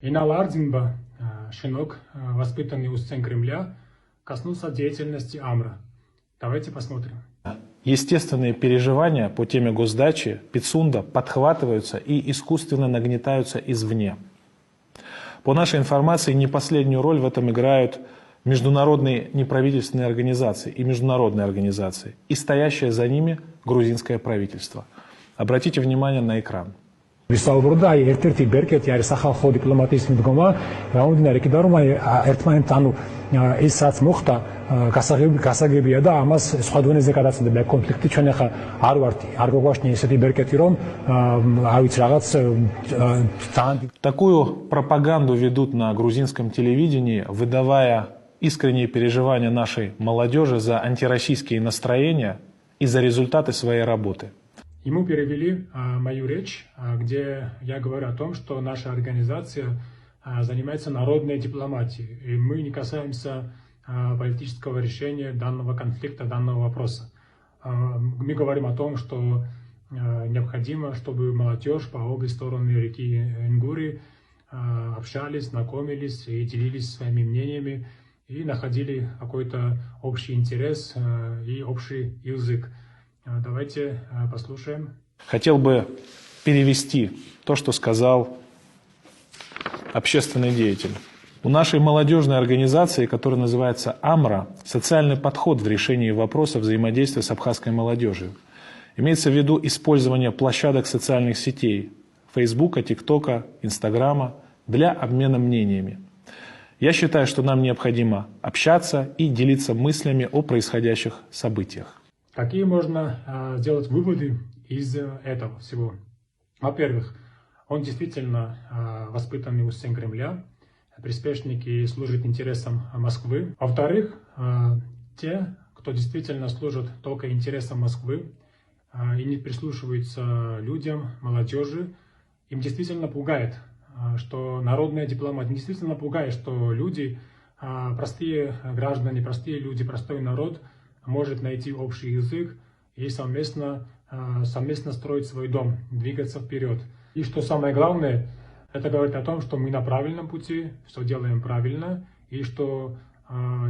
Инал Ардзинба, щенок, воспитанный у стен Кремля, коснулся деятельности Амра. Давайте посмотрим. Естественные переживания по теме госдачи Пицунда подхватываются и искусственно нагнетаются извне. По нашей информации, не последнюю роль в этом играют международные неправительственные организации и международные организации, и стоящее за ними грузинское правительство. Обратите внимание на экран. ვისაუბრდა ერთ-ერთი ბერკეტი არის სახალხო დიპლომატიის მიდგომა, გამომდინარე იქიდან რომ ერთმანეთთან ის რაც მოხდა გასაგებია და ამას სხვა დონეზე გადაწყვეტა კონფლიქტი ჩვენ ახლა არ ვართ არ გვაგვაშნია ესეთი ბერკეტი რომ არ ვიცი რაღაც Такую пропаганду ведут на грузинском телевидении, выдавая искренние переживания нашей молодежи за антироссийские настроения и за результаты своей работы. Ему перевели мою речь, где я говорю о том, что наша организация занимается народной дипломатией, и мы не касаемся политического решения данного конфликта, данного вопроса. Мы говорим о том, что необходимо, чтобы молодежь по обе стороны реки Ингури общались, знакомились и делились своими мнениями и находили какой-то общий интерес и общий язык. Давайте послушаем. Хотел бы перевести то, что сказал общественный деятель. У нашей молодежной организации, которая называется «Амра», социальный подход в решении вопроса взаимодействия с абхазской молодежью. Имеется в виду использование площадок социальных сетей – Фейсбука, ТикТока, Инстаграма – для обмена мнениями. Я считаю, что нам необходимо общаться и делиться мыслями о происходящих событиях. Какие можно сделать выводы из этого всего? Во-первых, он действительно воспитанный у стен Кремля, приспешник и служит интересам Москвы. Во-вторых, те, кто действительно служит только интересам Москвы и не прислушиваются людям, молодежи, им действительно пугает, что народная дипломатия, действительно пугает, что люди, простые граждане, простые люди, простой народ может найти общий язык и совместно строить свой дом, двигаться вперед. И что самое главное, это говорит о том, что мы на правильном пути, что делаем правильно, и что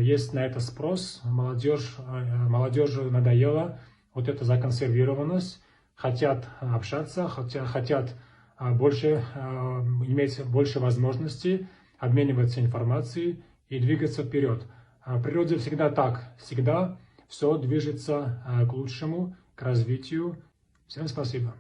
есть на это спрос, молодежи надоело вот эта законсервированность, хотят общаться, хотят иметь больше возможностей, обмениваться информацией и двигаться вперед. В природе всегда так, всегда все движется к лучшему, к развитию. Всем спасибо.